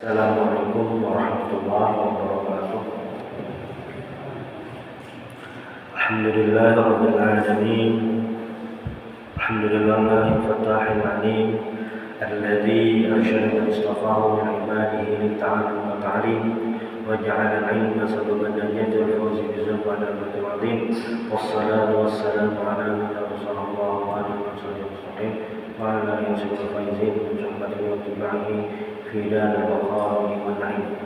Assalamualaikum warahmatullahi wabarakatuh. Alhamdulillahirabbil alamin. Alhamdulillahi fatahil alim alladzi arsyada man istafahu min ibadihi lit-ta'allum wa ta'lim wa ja'ala al-'ilma sababan najati wal fawzi bi zawqil azim. Wassalatu wassalamu ala nabiyyina sallallahu alaihi wasallam wa ala alihi wa sahbihi fi daril baqar wa na'im.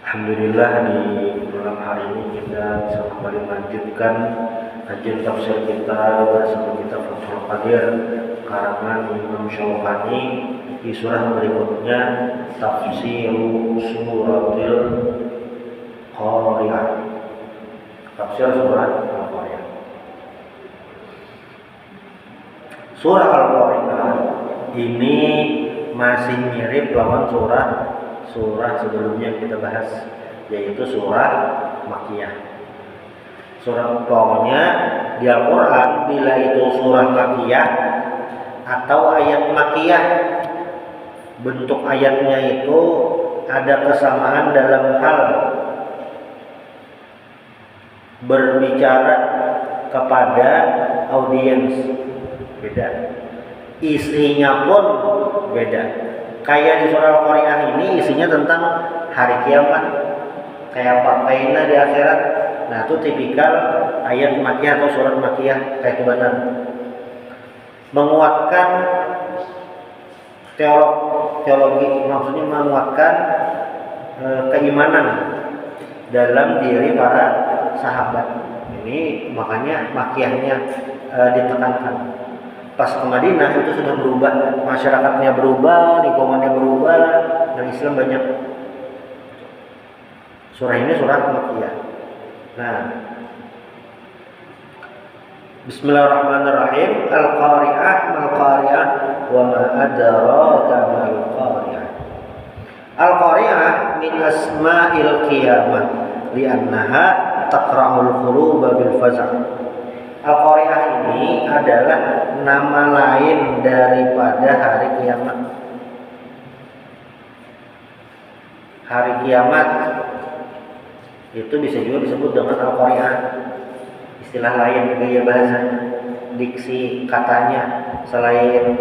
Alhamdulillah, di malam hari ini kita bisa kembali melanjutkan kajian tafsir kita bersama kitab Fathul Qadir karangan Imam Syaukani di surah berikutnya, tafsir suratil Qari'ah. Tafsir surat Al-Qari'ah. Surah Al-Qari'ah ini masih mirip lawan surah sebelumnya yang kita bahas, yaitu surah Makkiyah. Pokoknya di Al-Quran, bila itu surah Makkiyah atau ayat Makkiyah, bentuk ayatnya itu ada kesamaan dalam hal berbicara kepada audiens, beda. Isinya pun beda. Kayak di surah Al-Qari'ah ini isinya tentang hari kiamat, kayak partaina di akhirat. Nah, itu tipikal ayat Makkiyah atau surat Makkiyah, kayak itu benar. Menguatkan teologi, maksudnya menguatkan keimanan dalam diri para sahabat. Ini makanya Makkiyahnya ditekankan. Pas ke Madinah itu sudah berubah, masyarakatnya berubah, lingkungannya berubah, dan Islam banyak. Surah ini surah Makkiyah. Nah, Bismillahirrahmanirrahim. Al-Qari'ah, mal-Qari'ah, wa ma adraka mal-Qari'ah. Al-Qari'ah min asma'il qiyamah li'annaha taqra'ul quluba bil faza'. Al-Qari'ah ini adalah nama lain daripada hari kiamat. Hari kiamat itu bisa juga disebut dengan Al-Qari'ah. Istilah lain, gaya bahasanya, diksi katanya selain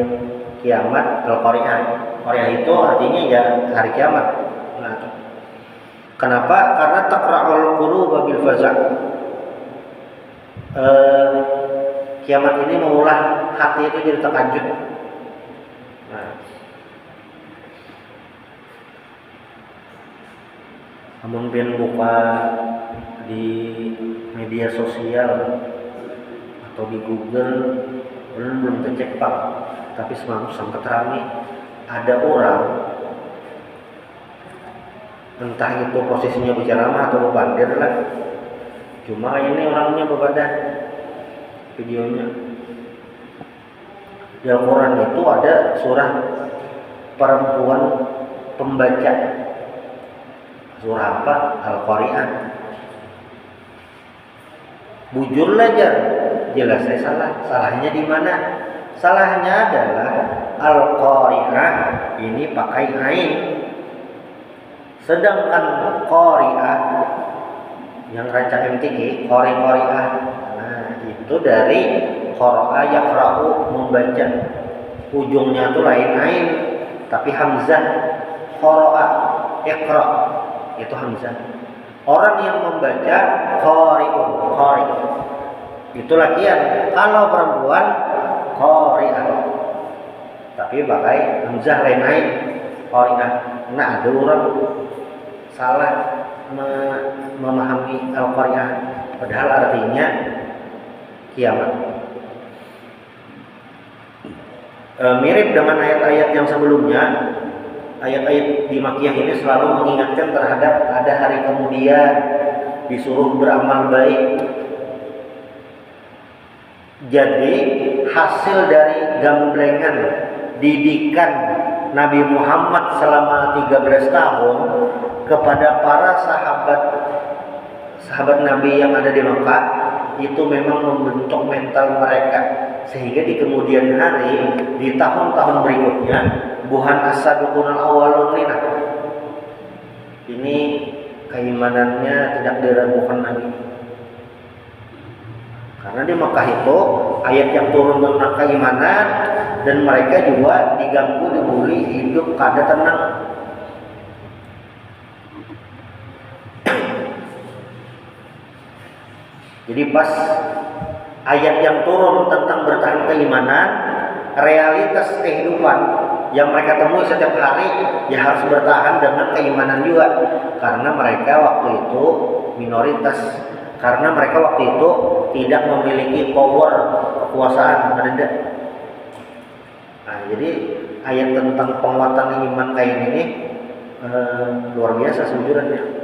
kiamat, Al-Qari'ah. Qari'ah itu artinya ya hari kiamat. Nah, kenapa? Karena taqra'ul quluba bil faza'. Kiamat ini mengulah hati itu jadi terkejut. Nah, namun pian buka di media sosial atau di Google belum tercek pak, tapi semakin sangat ramai. Ada orang, entah itu posisinya berceramah atau berbandir lah. Cuma ini orangnya berbadan, videonya. Di Al-Quran itu ada surah perempuan pembaca. Surah apa? Al-Qari'ah. Bujur aja, jelas saya salah. Salahnya di mana? Salahnya adalah Al-Qari'ah ini pakai ain. Sedangkan Qari'ah yang rancang MTQ, Qari'ah. Nah, itu dari qara'a yaqra'u, membaca. Ujungnya tuh lain ain, tapi hamzah. Qara'a, iqra, itu hamzah. Orang yang membaca qari'un, qari. Itu lakian. Kalau perempuan qari'ah. Tapi pakai hamzah lain ain, qari'ah. Nah, ada orang salah memahami Al-Qari'ah, padahal artinya kiamat. Mirip dengan ayat-ayat yang sebelumnya. Ayat-ayat di Makkiyah ini selalu mengingatkan terhadap ada hari kemudian, disuruh beramal baik. Jadi hasil dari gamblengan didikan Nabi Muhammad selama 13 tahun kepada para sahabat Nabi yang ada di Makkah, itu memang membentuk mental mereka, sehingga di kemudian hari, di tahun-tahun berikutnya, buhan as-sabiqunal awwalun lina, keimanannya tidak diragukan lagi. Karena di Mekah itu ayat yang turun tentang keimanan dan mereka juga diganggu, dibully, hidup kada tenang. Jadi pas ayat yang turun tentang bertahan keimanan, realitas kehidupan yang mereka temui setiap hari ya harus bertahan dengan keimanan juga, karena mereka waktu itu minoritas, karena mereka waktu itu tidak memiliki power kekuasaan, ada. Nah, jadi ayat tentang penguatan iman kayak ini luar biasa sejujurnya.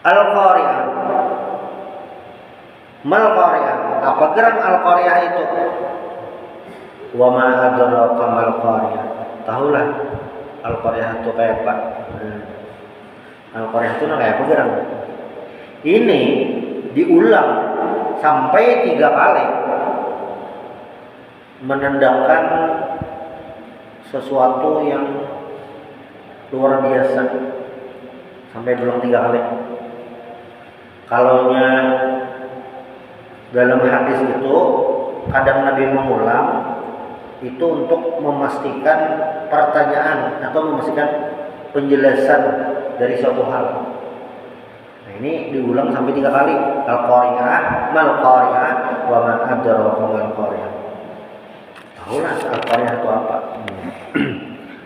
Al-Qari'ah. Mal Qari'ah. Apa geran Al-Qari'ah itu? Wa ma adraka mal Qari'ah. Tahulah Al-Qari'ah itu kayak apa? Al-Qari'ah itu kayak apa geran? Ini diulang sampai 3 kali, menandakan sesuatu yang luar biasa. Sampai diulang 3 kali. Kalaunya dalam hadis itu kadang Nabi mengulang itu untuk memastikan pertanyaan atau memastikan penjelasan dari suatu hal. Nah, ini diulang sampai 3 kali. Al-Qari'ah, mal Qari'ah, wa ma adraka mal Qari'ah. Tahulah Al-Qari'ah itu apa?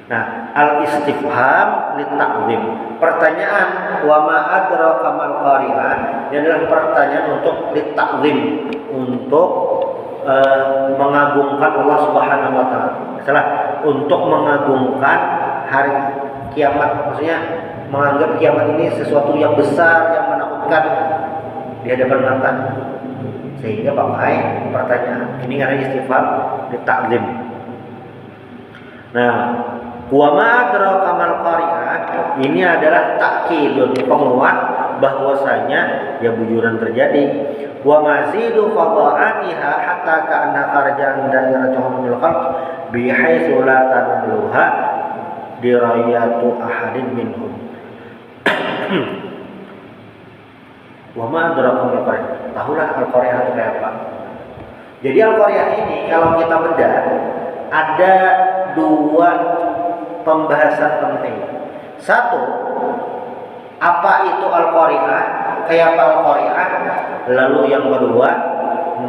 Nah, al-istifham litakzim. Pertanyaan wa ma adraka mal Qari'ah ini adalah pertanyaan untuk litakzim, untuk mengagungkan Allah Subhanahu wa taala. Salah, untuk mengagungkan hari kiamat. Maksudnya menganggap kiamat ini sesuatu yang besar, yang menakutkan di hadapan mata. Sehingga pakai pertanyaan. Ini karena istifham litakzim. Nah, wa ma adraka mal Qari'ah ini adalah takkidun, penguat bahwasanya ya bujuran terjadi. Wa mazidu fadha'atiha hatta ka'anna kharaja dairatul minal khalq bihaitsu la tanaluha dirayatu ahadin minhum. Wa ma adraka mal Qari'ah. Tahulah Al-Qari'ah itu kayak apa? Jadi Al-Qari'ah ini kalau kita bedah ada 2 pembahasan penting. Satu, apa itu Al-Qari'ah? Kayak apa Al-Qari'ah? Lalu yang kedua,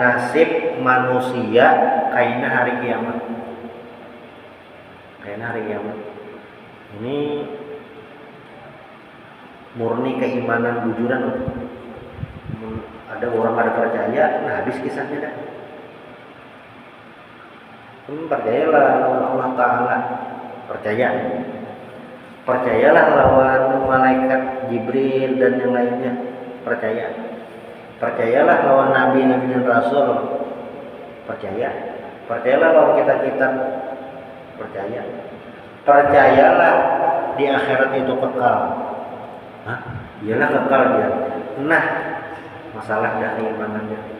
nasib manusia kaina hari kiamat. Kaina hari kiamat. Ini murni keimanan bujuran. Ada orang ada percaya, nah habis kisahnya dah. Percayalah lawan Allah Ta'ala. Percayalah lawan malaikat Jibril dan yang lainnya. Percayalah lawan Nabi dan Rasul. Percayalah lawan kitab-kitab. Percayalah di akhirat itu kekal. Iyalah kekal dia. Nah, masalah dari imanannya.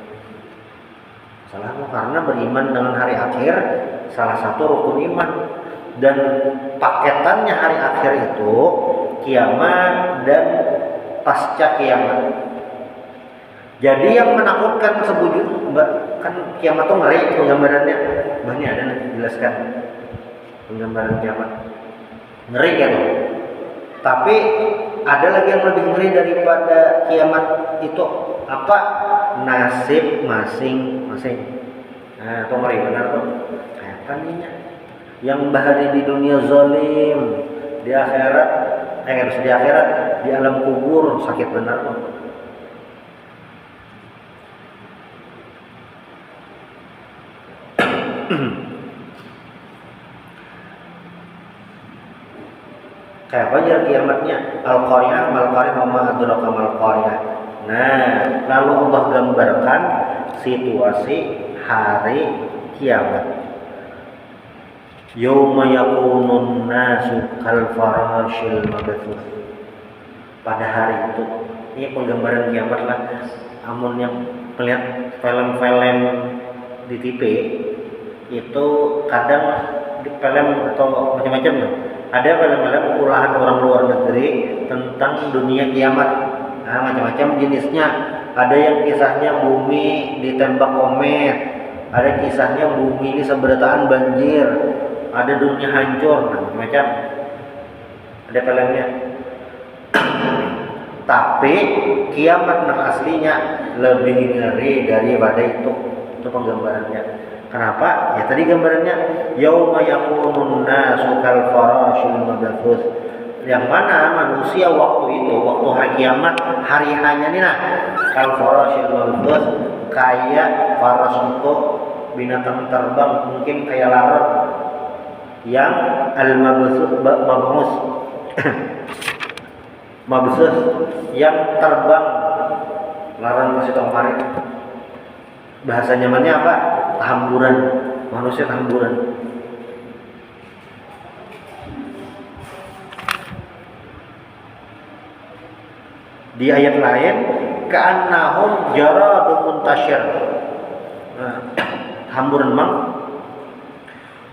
Masalahnya karena beriman dengan hari akhir salah satu rukun iman, dan paketannya hari akhir itu kiamat dan pasca kiamat. Jadi yang menakutkan kan kiamat itu ngeri penggambarannya. Banyak ada nanti dijelaskan penggambaran kiamat. Ngeri kan? Tapi ada lagi yang lebih ngeri daripada kiamat itu apa? Nasib masing-masing. Nah, itu ngeri benar tuh. Kayak apa nih? Yang bahari di dunia zalim, di akhirat, harus di akhirat, di alam kubur sakit benar tuh. Kayak apa aja kiamatnya? Al-Qari'ah, mal-Qari'ah, wa ma adraka mal-Qari'ah. Nah, lalu Allah gambarkan situasi hari kiamat. Yauma yakunun nasu kal farashil mabthus. Pada hari itu, ini penggambaran kiamat lah. Amun yang melihat film-film di TV itu kadang di film atau macam-macam Ada film-film ulahan orang luar negeri tentang dunia kiamat. Nah, macam-macam jenisnya. Ada yang kisahnya bumi ditembak komet, ada kisahnya bumi ini seberataan banjir, ada dunia hancur, nah, macam ada filmnya. Tapi kiamat yang aslinya lebih ngeri daripada itu penggambarannya. Kenapa? Ya tadi gambarannya yauma yakunun nasu kal farashil mabthus. Yang mana manusia waktu itu, waktu hari kiamat, hari hanya nih nah, kal farashil mabthus, kayak faras itu binatang terbang, mungkin kayak larat yang mabthus mabthus yang terbang, laran kasih tahu kemarin. Bahasa nyamannya apa? Hamburan, manusia hamburan. Di ayat lain, ka'annahum jaradun muntasyir. Nah, hamburan mang.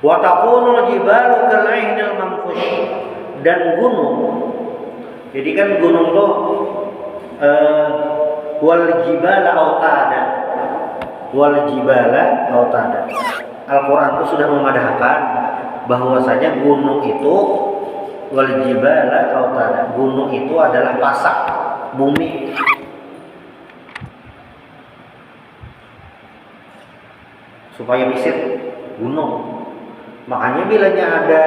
Wa takunul jibalu kal'ahnil manfush. Dan gunung. Jadi kan gunung tuh wal jibala autada. Wal jibala autada. Al-Qur'an itu sudah memadahkan bahwasanya gunung itu wal jibala autada. Gunung itu adalah pasak bumi. Supaya bisa gunung. Makanya bilanya ada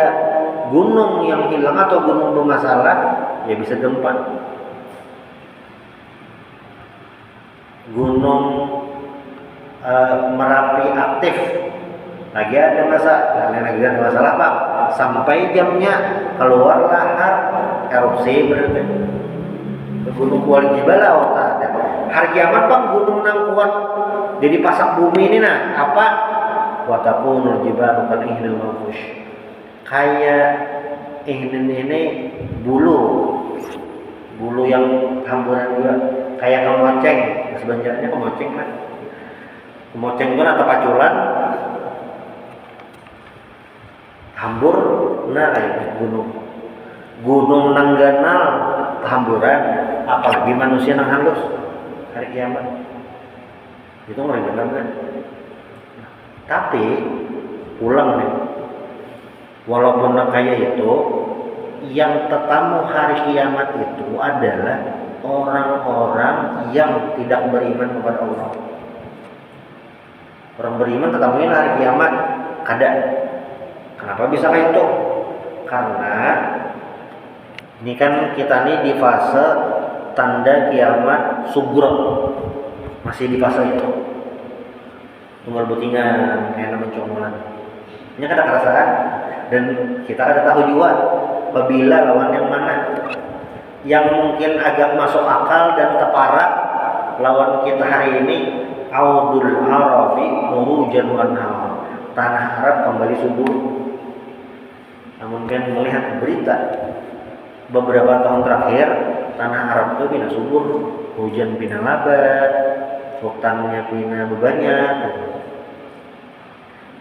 gunung yang hilang atau gunung bermasalah, ya bisa gempa. Gunung Merapi aktif, lagi ada masalah Pak. Sampai jamnya keluar lahar erupsi berarti. Gunung Kuala Jibala ada. Hari kiamat Bang gunung nang kuat jadi pasak bumi ini nah apa? Wa takunul jibalu kal ihnil manfush. Kayak ini bulu yang hamburan juga, kayak kemoceng. Sebenarnya kemoceng kan, kemoceng kan atau paculan hambur, nah kayak gunung nangganal hamburan, apalagi manusia nang halus hari kiamat itu ngeri benar kan. Tapi ulang nih, walaupun kayak itu, yang tetamu hari kiamat itu adalah orang-orang yang tidak beriman kepada Allah. Orang beriman tetamunya hari kiamat ada. Kenapa bisa kayak itu? Karena ini kan kita nih di fase tanda kiamat sugro, masih di fase itu. Tunggal butingan, kayak mencomolan. Ini kan ada perasaan dan kita ada tahu juga apabila lawan yang mana yang mungkin agak masuk akal dan teparat lawan kita hari ini. Audul Arabi murujan wanha, tanah Arab kembali subur. Namun kan melihat berita beberapa tahun terakhir tanah Arab itu bina subur, hujan bina labat, hutannya bina banyak.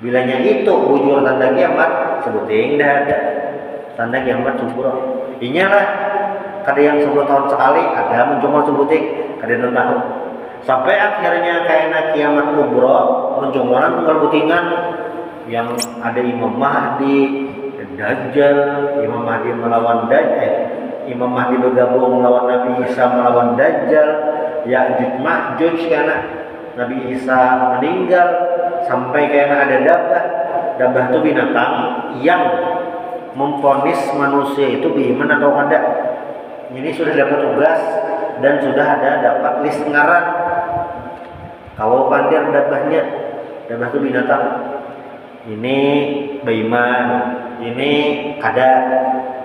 Bilanya itu bujur tanda kiamat, sebuting dah ada tanda kiamat subur. Inyalah kada yang 10 tahun sekali ada mencongol sebuting, kada 6 tahun. Sampai akhirnya kayak kiamat kubro, mencongolan tunggal butingan yang ada Imam Mahdi, Dajjal, Imam Mahdi melawan Dajjal, Imam Mahdi bergabung melawan Nabi Isa melawan Dajjal, Ya'juj Ma'juj karena Nabi Isa meninggal, sampai kayak ada Dabah itu binatang yang memvonis manusia itu beriman atau kada. Ini sudah dapat tugas dan sudah ada dapat list ngaran. Kalau pandir Dabah itu binatang. Ini beriman, ini kada.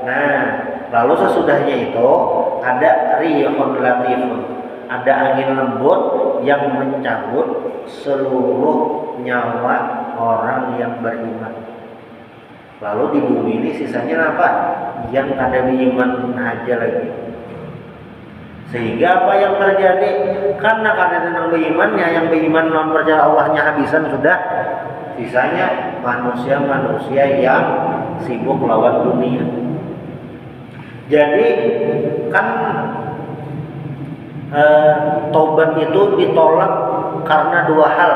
Nah, lalu sesudahnya itu ada rihun latifun, ada angin lembut yang mencabut seluruh nyawa orang yang beriman. Lalu di bumi ini sisanya apa? Yang ada beriman aja lagi. Sehingga apa yang terjadi? Karena tentang berimannya, yang beriman non percaya Allahnya habisan sudah. Sisanya manusia-manusia yang sibuk lawan dunia. Jadi kan taubat itu ditolak karena dua hal.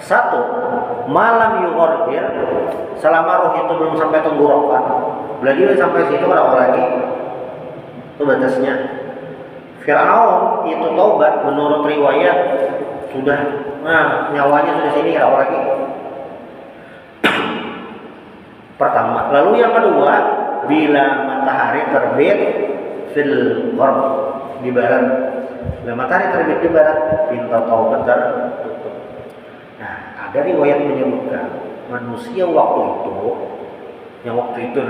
Satu, malam yughorgir, selama roh itu belum sampai tenggorokan. Berarti sampai situ berapa lagi? Itu batasnya. Fir'aun itu taubat menurut riwayat sudah, nyawanya sudah sini, berapa lagi? Pertama. Lalu yang kedua, bila matahari terbit fil gharb, di barat. Bila matahari terbit di barat, pintu taubat tertutup. Nah, ada riwayat menyebutkan manusia waktu itu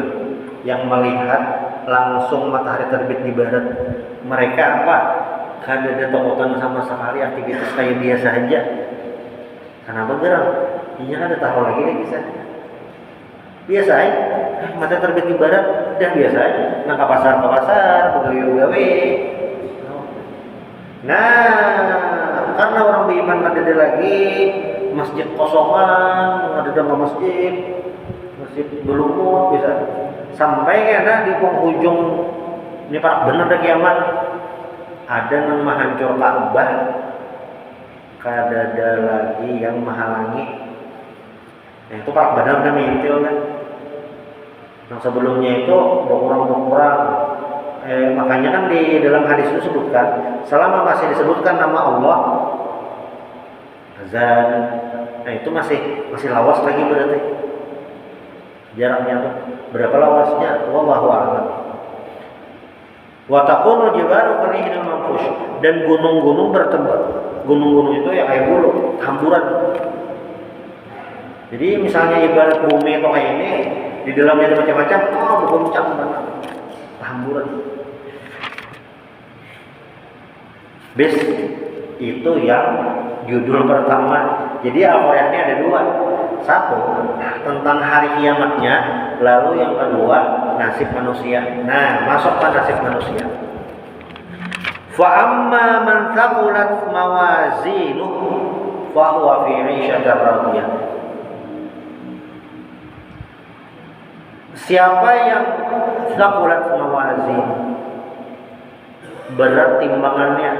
yang melihat langsung matahari terbit di barat, mereka apa? Kada ada takutan sama sekali, aktivitas kayak biasa aja. Kenapa geram? Iya kan ada tahu lagi deh bisa. Biasa aja, matahari terbit di barat, dah biasa aja. Nah ke pasar, begawe. Nah, karena orang beriman ada lagi, masjid kosongan, ada masjid belumut bisa. Sampai karena di penghujung ini pak benar dah kiamat, ada yang menghancur Ka'bah, kada ada lagi yang menghalangi. Nah, itu pak benar dah mentil kan. Yang sebelumnya itu berkurang. Makanya kan di dalam hadis itu disebutkan, selama masih disebutkan nama Allah, azan, nah itu masih lawas lagi berarti. Jaraknya tuh berapa lawasnya? Wallahu a'lam. Wa taqulu jibalu kalihin manfush, dan gunung-gunung bertembak. Gunung-gunung itu ya kayak bulu, hamburan. Jadi misalnya ibarat bumi itu kayak ini, di dalamnya ada macam-macam, bergoncang banget. Hamburan. Bis itu yang judul pertama. Jadi Al-Qur'annya ada dua. Satu tentang hari kiamatnya, lalu yang kedua nasib manusia. Nah, masuk ke nasib manusia. Fa amma man thaqulat mawazinuhu fa huwa fi 'ishatin radiyah. Siapa yang thaqulat mawazin, berat timbangannya,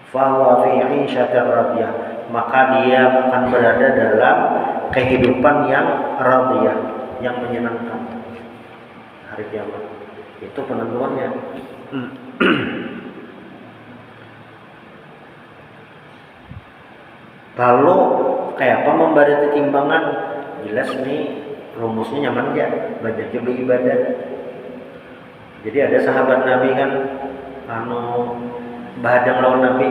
fa huwa fi 'ishatin radiyah, maka dia akan berada dalam kehidupan yang radiyah, yang menyenangkan. Hari kiamat itu penentuannya. Lalu kayak apa membadati timbangan? Jelas nih rumusnya nyaman ya, banyaknya beribadah. Jadi ada sahabat Nabi kan, bahadang lawan Nabi,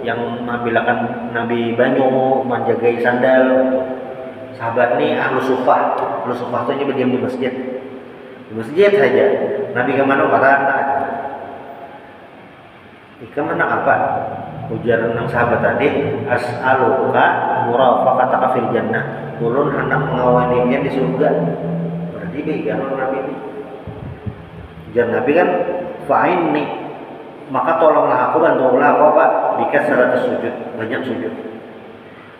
yang membilakan Nabi banyu, menjagai sandal. Sahabat nih ahlu sufah itu berdiam di masjid. Di masjid saja. Nabi kemana? Parana. Ika mana apa? Ujar nang sahabat tadi, as'aluka murafaqataka fil jannah. Ulun hendak mengawani dia di surga. Berarti bagaimana Nabi ini? Ujar Nabi kan, fa'inni, maka tolonglah aku, bantulah aku apa? Bikin 100 sujud, banyak sujud.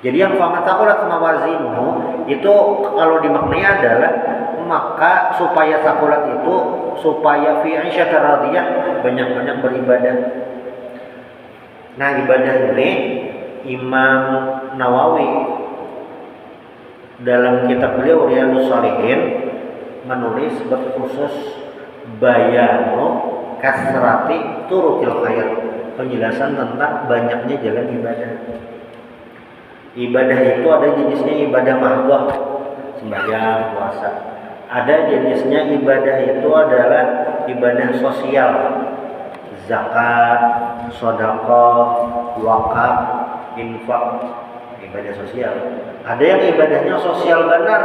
Jadi yang faman taqulat mawazinuhu itu kalau dimaknai adalah maka supaya taqulat itu supaya fi 'ishatin radiyah, banyak-banyak beribadah. Nah, ibadah ini Imam Nawawi dalam kitab beliau Riyadhus Shalihin menulis berkhusus bayanu kasrati turukil khair, penjelasan tentang banyaknya jalan ibadah. Ibadah itu ada jenisnya ibadah mahdhah, sembahyang, puasa. Ada jenisnya ibadah itu adalah ibadah sosial, zakat, sedekah, wakaf, infak, ibadah sosial. Ada yang ibadahnya sosial benar,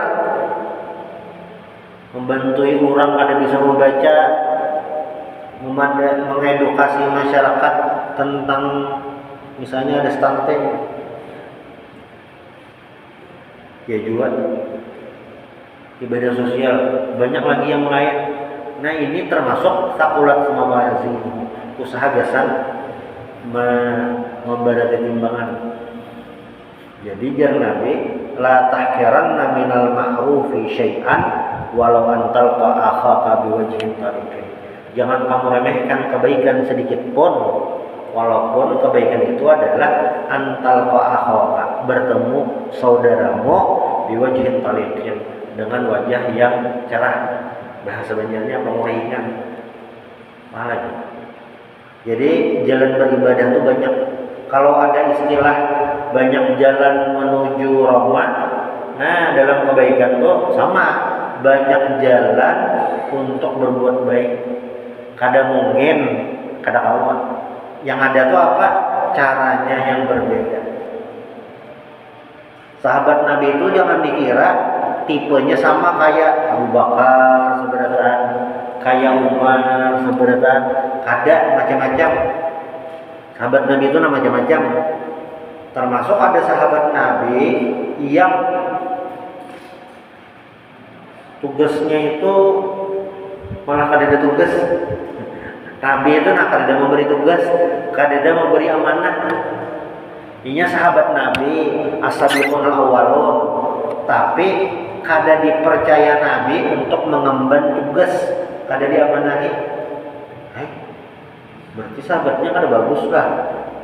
membantu orang kada bisa membaca, mengedukasi masyarakat tentang misalnya ada stunting, ya juga ibadah sosial. Banyak lagi yang lain. Nah, ini termasuk taqulat mawazin, usaha gasan membadati timbangan. Jadi jar Nabi, la tahkiranna minal ma'rufi syai'an walau antal akhaka biwajhin tariqin. Jangan kamu remehkan kebaikan sedikit pun, walaupun kebaikan itu adalah antal akhaka, bertemu saudaramu biwajhin tariqin, dengan wajah yang cerah. Bahasa Banjarnya penguringan malah. Jadi jalan beribadah itu banyak. Kalau ada istilah banyak jalan menuju rahmat, nah dalam kebaikan tuh sama, banyak jalan untuk berbuat baik. Kadang mungkin, kadang kawan. Yang ada tuh apa? Caranya yang berbeda. Sahabat Nabi itu jangan dikira tipenya sama kayak Abu Bakar seberatan, kayak Umar seberatan, ada macam-macam. Sahabat Nabi itu macam-macam. Termasuk ada sahabat Nabi yang tugasnya itu malah kadang tugas. Nabi itu kadang memberi tugas, kadang memberi amanah. Inya sahabat Nabi as-sabiqun al-awwalun, tapi kada dipercaya Nabi untuk mengemban tugas, kada diamanahi. Berarti sahabatnya kada bagus lah.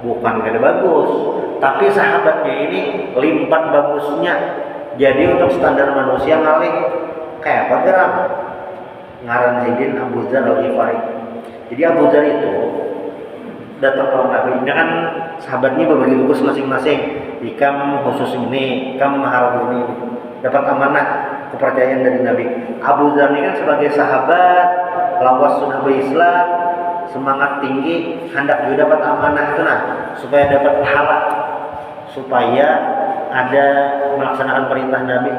Bukan kada bagus, tapi sahabatnya ini lipat bagusnya. Jadi untuk standar manusia ngalih kayak apa geram? Ngaran Zaidin Abu Dzar al-Ghifari. Jadi Abu Dzar itu datang ke Nabi. Ini kan sahabatnya berbagi tugas masing-masing. Ikam khusus ini, ikam mahal ini, dapat amanah kepercayaan dari Nabi. Abu Dzar ini kan sebagai sahabat, lawas sudah berislam, semangat tinggi, hendak juga dapat amanah itu nah, supaya dapat pahala, supaya ada melaksanakan perintah Nabi.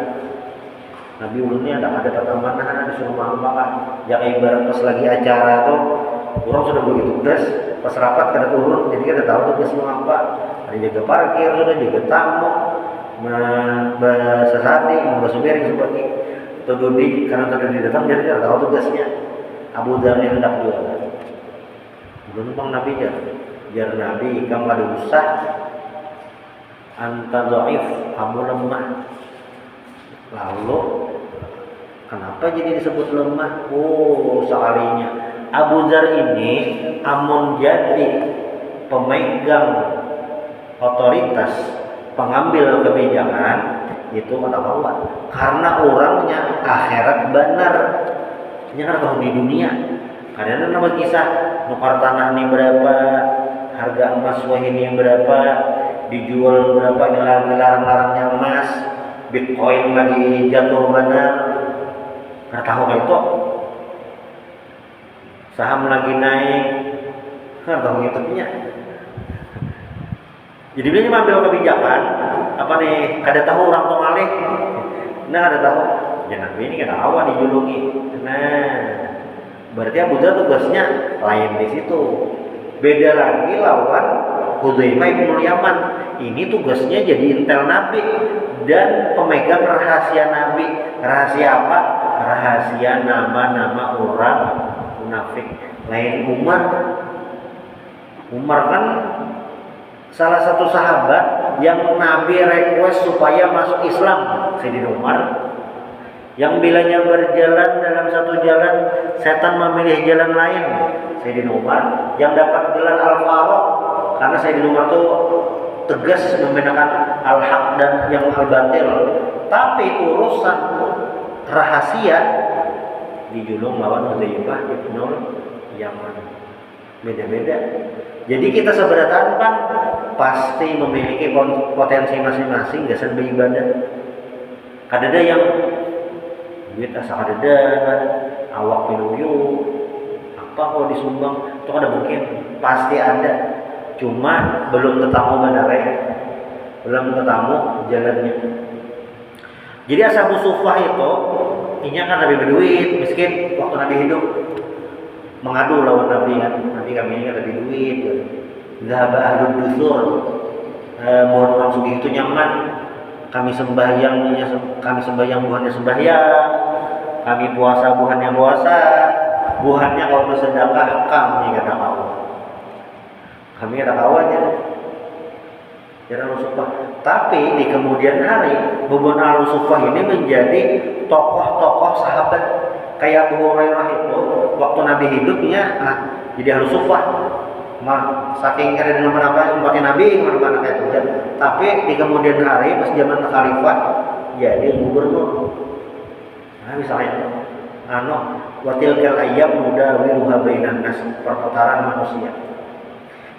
Nabi ulunnya ada dapat amanah, disuruh makan. Ya ibarat pas lagi acara tuh, orang sudah begitu tugas, pas rapat kada turun, jadi kada tahu tugas mau apa. Ada jaga parkir, sudah jaga tamu, sesati, membasuh piring seperti itu duduk karena tadi datang, jadi kada tahu tugasnya. Abu Dzar yang hendak jualan. Bang Nabi jar Nabi, kamu ada usah, anta dhaif, kamu lemah. Lalu kenapa jadi disebut lemah? Oh, sekalinya Abu Dzar ini amun jadi pemegang otoritas, pengambil kebijakan, itu kada kawan. Karena orangnya akhirat benar. Ini kan tahu di dunia. Kadang nama kisah nukar tanah ini berapa, harga emas wah ini berapa, dijual berapa, ini lagi larang-larangnya emas, Bitcoin lagi jatuh benar. Nggak tahu kan itu. Saham lagi naik, nggak tahu ngitupnya. Jadi dia mengambil kebijakan, apa nih? Kada tahu orang tua ngalih, nah kada tahu. Ya Nabi ini kada awal dijulungi. Nah, berarti Abu Dzar tugasnya lain di situ. Beda lagi lawan Hudzaifah bin Yaman. Ini tugasnya jadi intel Nabi dan pemegang rahasia Nabi. Rahasia apa? Rahasia nama-nama orang munafik. Lain Umar. Umar kan salah satu sahabat yang Nabi request supaya masuk Islam. Sayyidina Umar. Yang bilanya berjalan dalam satu jalan, setan memilih jalan lain. Sayyidina Umar yang dapat gelar Al-Faruq karena Sayyidina Umar itu tegas membedakan al-haq dan yang al-batil. Tapi urusan rahasia dijulung lawan Hudzaifah bin Yaman. Beda-beda. Jadi kita seberatan Bang pasti memiliki potensi masing-masing gasan beribadah. Kadada yang duit asa kadada, awak pinuyu, apa kalau disumbang itu ada mungkin pasti ada. Cuma belum ketemu benernya, belum ketemu jalannya. Jadi Ashabu Suffah itu inya kan Nabi berduit, miskin waktu Nabi hidup mengadu lawan Nabi kan, Nabi kami ini kan Nabi duit, zahaba ahlud dusur, mohon orang sugih itu nyaman, kami sembahyang buhannya sembahyang, kami puasa buhannya puasa, buhannya kalau bersedekah kami kata Allah. Kami ada kawannya. Jadi Ahlus Suffah. Tapi di kemudian hari hubungan Ahlus Suffah ini menjadi tokoh-tokoh sahabat. Kayak Abu Hurairah itu waktu Nabi hidupnya jadi Ahlus Suffah. Saking ada dengan apa umatnya Nabi mana-mana kayak itu. Tapi di kemudian hari pas zaman khalifah jadi gubernur. Nah misalnya watilkal ayyam nudawiluha bainan nas, perputaran manusia.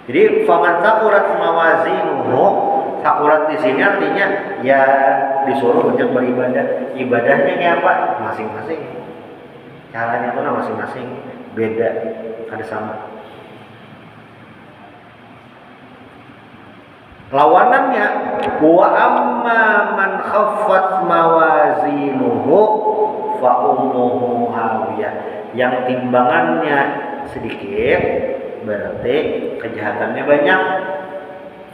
Jadi faman saqulat mawazinuhu, saqulat di sini artinya ya disuruh banyak beribadah. Ibadahnya kayak apa? Masing-masing. Caranya pun masing-masing beda, ada sama. Lawanannya wa amma man khaffat mawazinuhu fa ummuhu hawiyah. Yang timbangannya sedikit berarti kejahatannya banyak.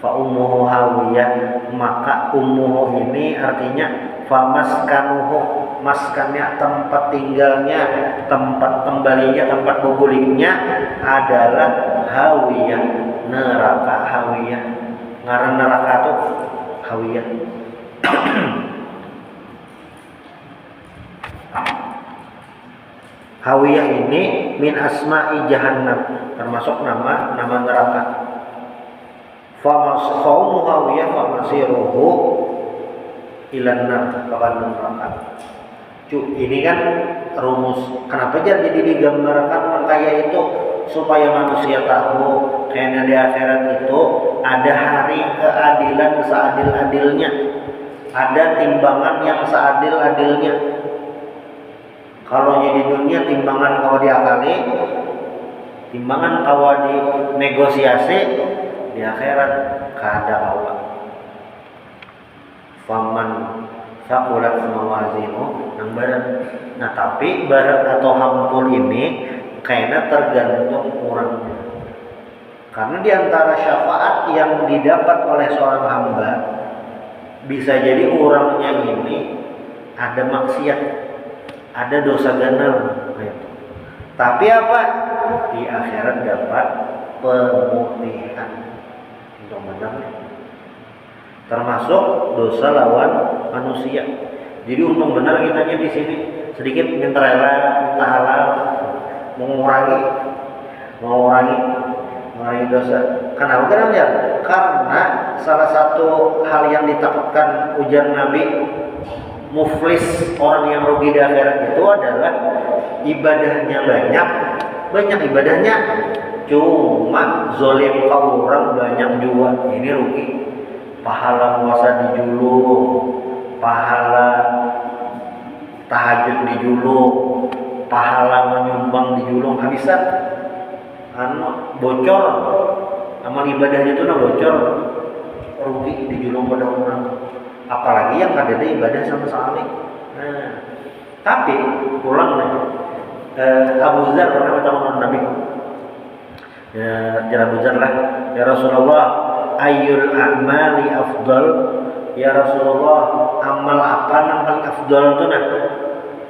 Fa ummuhu hawiyah, maka ummuhu ini artinya fa maskanuhu, maskannya tempat tinggalnya, tempat kembalinya, tempat bergulingnya adalah hawiyah, neraka hawiyah. Ngaran neraka itu hawiyah. Hawiyah ini min asma'i jahannam, termasuk nama neraka. Fa'umu hawiyah famasiruhu ilan nar, kapan neraka. Ini kan rumus. Kenapa jadi digambarkan kayak itu? Supaya manusia tahu karena di akhirat itu ada hari keadilan seadil-adilnya, ada timbangan yang seadil-adilnya. Kalau di dunia timbangan kalau diakali, timbangan kalau di negosiasi, di akhirat kada Allah. Faman saqulat mawazinu nang barat. Nah tapi barat atau hampul ini kayaknya tergantung orangnya. Karena di antara syafaat yang didapat oleh seorang hamba bisa jadi orangnya ini ada maksiat, ada dosa ganal. Tapi apa? Di akhirat dapat pemutihan. Untuk benar. Termasuk dosa lawan manusia. Jadi untung benar kitanya di sini sedikit minta rela, minta halal, mengurangi dosa. Kenapa ya? Karena salah satu hal yang ditakutkan ujar Nabi muflis, orang yang rugi di akhirat itu adalah ibadahnya banyak ibadahnya, cuma zolim ke orang banyak juga. Ini rugi. Pahala puasa dijulung, pahala tahajud dijulung, pahala menyumbang dijulung, habisan bocor, amal ibadahnya itu bocor, rugi dijulung pada orang. Apalagi yang ada di ibadah sama sekali. Nah, tapi pulang nih, Abu Dzar pernah bertanya Nabi, ya Abu Dzar lah, ya Rasulullah, ayyul a'mali afdal? Ya Rasulullah, amal apa yang paling afdal itu nah?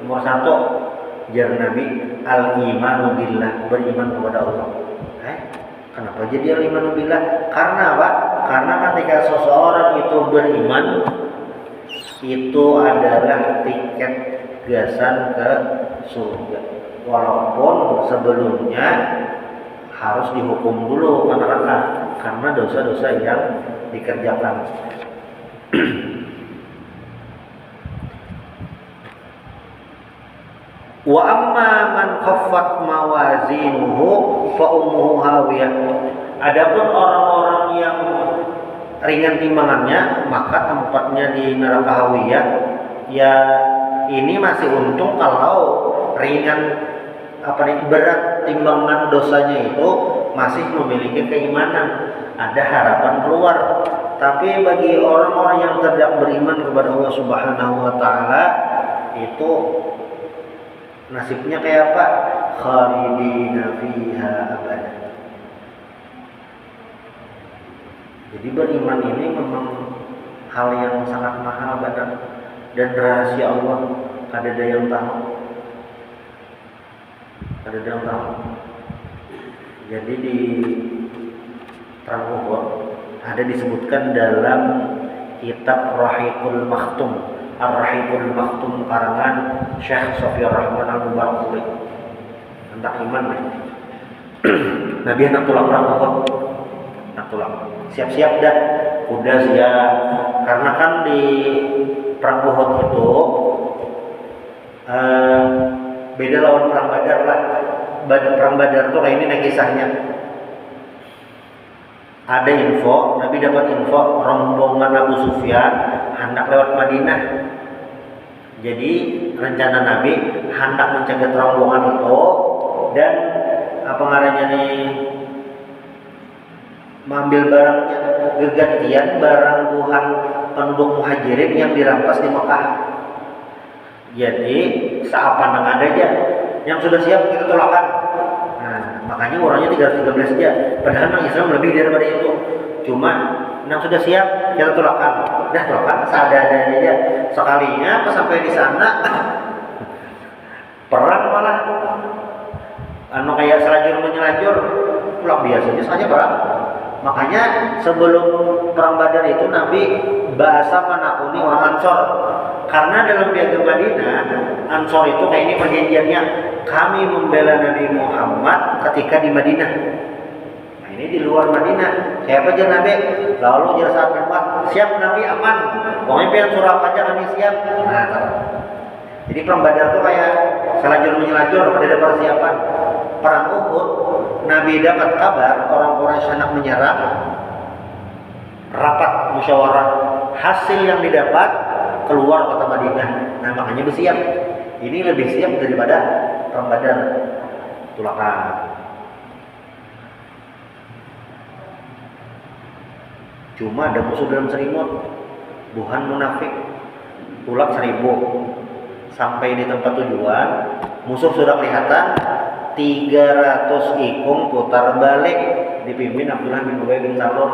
Nomor 1, jar Nabi, al-imanu billah, beriman kepada Allah. Kenapa jadi al-imanu billah? Karena apa? Karena ketika seseorang itu beriman, itu adalah tiket gasan ke surga. Walaupun sebelumnya harus dihukum dulu ke neraka karena dosa-dosa yang dikerjakan. Wa amma man khaffat mawazinuhu fa ummuhu hawiyah. Adapun orang-orang yang ringan timbangannya, maka tempatnya di neraka hawiyah. Ya ini masih untung kalau ringan berat timbangan dosanya itu masih memiliki keimanan, ada harapan keluar. Tapi bagi orang-orang yang tidak beriman kepada Allah Subhanahu wa taala, itu nasibnya kayak apa? Khalidina fiha abada. Jadi beriman ini memang hal yang sangat mahal benar, dan rahasia Allah ada yang tahu. Ada yang tahu. Jadi di Perang Uhud ada disebutkan dalam kitab Rahiqul Maktum, Ar-Rahiqul Maktum karangan Syekh Sofiyur Rahman Al-Mubarakpuri tentang iman. Nabi hendak tulang perang Uhud, hendak tulang, siap-siap dah, udah siap, karena kan di perang Uhud itu beda lawan perang Badar lah. Perang Badar tuh kayak ini nih kisahnya. Ada info, Nabi dapat info rombongan Abu Sufyan hendak lewat Madinah. Jadi rencana Nabi hendak mencegat rombongan itu dan apa ngarannya nih, mengambil barangnya, gegantian barang Tuhan penduduk muhajirin yang dirampas di Mekah. Jadi seapan yang ada aja, yang sudah siap kita tolakkan. Nah, makanya orangnya 313 aja. Padahal orang Islam lebih daripada itu. Cuma yang sudah siap kita tolakkan. Dah tolakkan seadanya aja. Sekalinya pas sampai di sana perang malah. Kayak selajur menyelajur, pulang biasanya saja perang. Makanya sebelum perang Badar itu Nabi bahasa menakuni orang Ansor. Karena dalam piagam Madinah, Ansor itu kayak ini perjanjiannya, kami membela Nabi Muhammad ketika di Madinah. Nah ini di luar Madinah, siapa aja Nabi? Lalu jadi saat Muhammad, siap Nabi aman. Pokoknya pengen surah aja kami siap. Nah, jadi perang Badar itu kayak selajur menyelajur, ada persiapan. Perang Uhud, Nabi dapat kabar orang-orang Quraisy menyerang, rapat musyawarah, hasil yang didapat keluar kota Madinah. Nah makanya bersiap. Ini lebih siap daripada perang Badar. Tulakan. Cuma ada musuh dalam selimut, buhan munafik, tulak 1000. Sampai di tempat tujuan, musuh sudah kelihatan. 300 ikung putar balik dipimpin Abdullah bin Ubay bin Salul.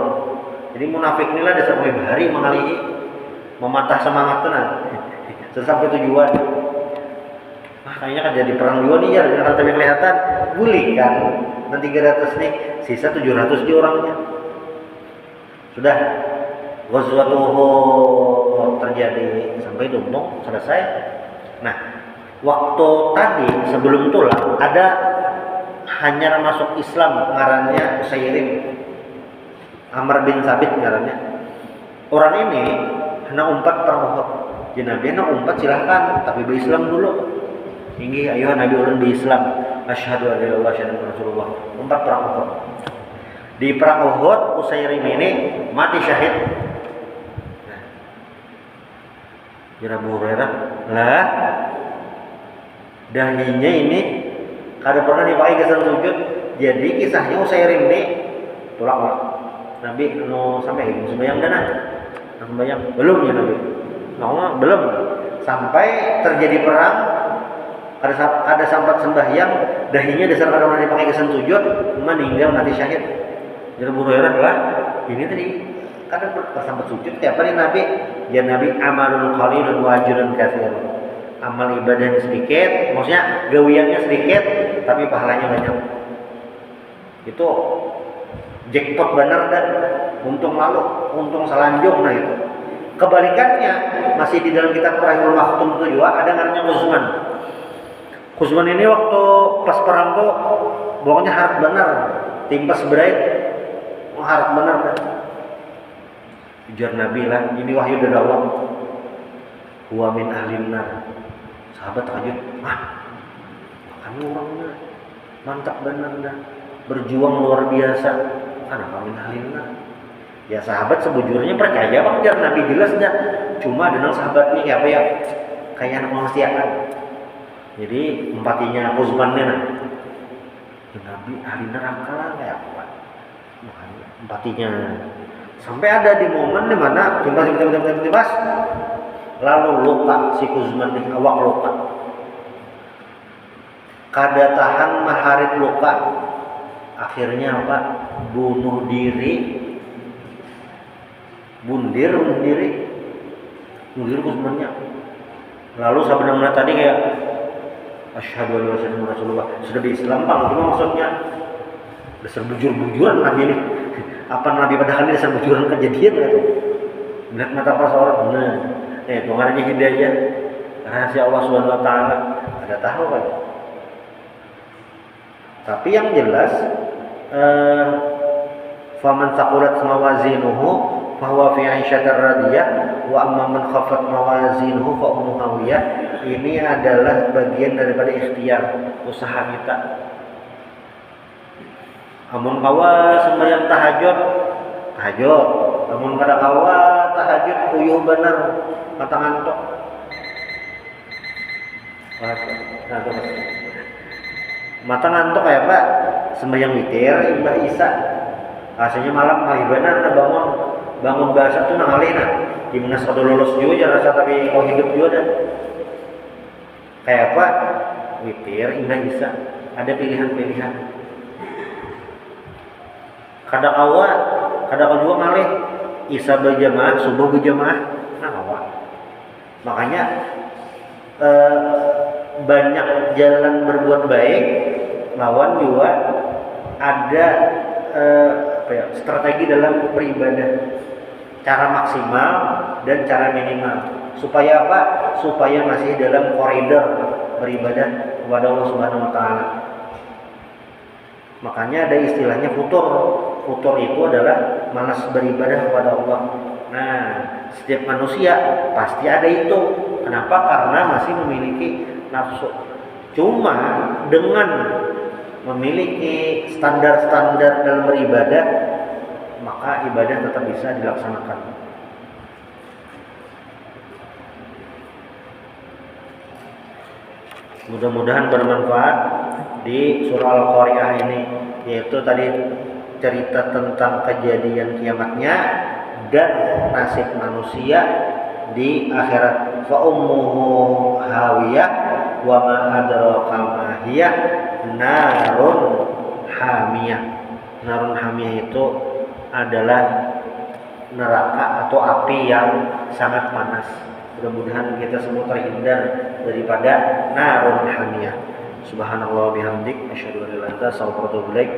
Jadi munafik inilah dasar bahari mengalihi, mematah semangat tenan. Sampai tujuan. Kayaknya kan jadi perang juga nih ya, dengan tapi kelihatan guling kan. Nanti 300 nih, sisa 700 di orangnya. Sudah Ghazwat Uhud terjadi sampai tuntung selesai. Nah, waktu tadi sebelum tulang ada hanya masuk Islam ngarannya Usairim, Amr bin Sabit ngarannya. Orang ini hendak umpat perang Uhud. Jadi Nabi hendak umpat silahkan, tapi berislam dulu. Tinggi ayo Nabi ulun berislam. Asyhadu an la ilaha illallah wa rasulullah. Umpat perang Uhud. Di perang Uhud Usairim ini mati syahid. Kira Abu Hurairah lah, dahinya ini kada pernah dipakai ke sujud. Jadi kisahnya Usairim ini tolak Nabi sampai sembahyang dana. Sembahyang belum ya Nabi. Belum sampai terjadi perang. Ada sempat sembahyang, dahinya dasar kada pernah dipakai ke sujud, meninggal mati syahid. Jadi Abu Hurairah lah, ini tadi kada sempat sujud tiap hari Nabi. Ya Nabi amalul qalilun wa ajrun katsir. Amal ibadahnya sedikit, maksudnya gawiannya sedikit, tapi pahalanya banyak. Itu jackpot benar dan untung lalu, untung selanjung. Nah itu. Kebalikannya masih di dalam kitab Rahiqul Maktum itu juga ada namanya Utsman. Utsman ini waktu pas perang tuh pokoknya harap benar, timpas berait, harap benar. Ujar Nabi lah, ini wahyu dari Allah. Huwa min ahlin nar. Sahabat takjub, kamu orangnya mantap benar dah, berjuang luar biasa. Karena kami ahlina. Ya sahabat sebujurnya percaya bang, jar Nabi jelas dah. Cuma dengan sahabat nih apa ya, kayak anak manusiaan. Jadi empatinya Utsmannya nah. Nabi ahlina rangkalan kayak apa? Empatinya. Sampai ada di momen di mana tiba-tiba lalu luka si Utsman di awak luka. Kada tahan maharit luka. Akhirnya apa? Bunuh diri. Bundir Utsmannya. Lalu sebenarnya tadi kayak asyhadu an la ilaha illallah sudah di Islam Bang, cuma maksudnya dasar bujur-bujuran Nabi ini. Apa Nabi pada kali disebut jurang kejadian kan? Melihat mata para seorang benar. Pengarangnya hidayah rahasia Allah Subhanahu wa taala ada tahu kan. Tapi yang jelas faman saqulat mawazinuhu fahuwa fi 'aisyatir radiyah wa amma man khaffat mawazinuhu fa ummuhu hawiyah. Ini adalah bagian daripada ikhtiar usaha kita. Amun kawa sembahyang tahajud, amun kada kawa tahajud uyuh bener mata ngantuk. Mata ngantuk kayak Pak sembahyang witir imbah Isa. Rasanya malam kali bener bangun bahasa tuh nangalih nah. Gimana sudah lulus juga rasa tapi kau hidup juga dah. Kayak apa? Witir imbah Isa. Ada pilihan-pilihan. Kada kau juga ngalih Isa berjamaah, subuh berjamaah, nah kawa. Makanya banyak jalan berbuat baik, lawan juga ada strategi dalam beribadah, cara maksimal dan cara minimal. Supaya apa? Supaya masih dalam koridor beribadah kepada Allah Subhanahu wa taala. Makanya ada istilahnya futur. Futur itu adalah malas beribadah kepada Allah. Nah, setiap manusia pasti ada itu. Kenapa? Karena masih memiliki nafsu. Cuma dengan memiliki standar-standar dalam beribadah, maka ibadah tetap bisa dilaksanakan. Mudah-mudahan bermanfaat di surah Al-Qari'ah ini, yaitu tadi cerita tentang kejadian kiamatnya dan nasib manusia di akhirat. Fa ummuhu hawiyah wa ma adraka ma hiya narun hamiyah. Narun hamiyah itu adalah neraka atau api yang sangat panas. Mudah-mudahan kita semua terhindar daripada narun hamiyah. Subhanallah bihamdik asyhadu an la ilaha illa anta astaghfiruka wa atubu ilaik.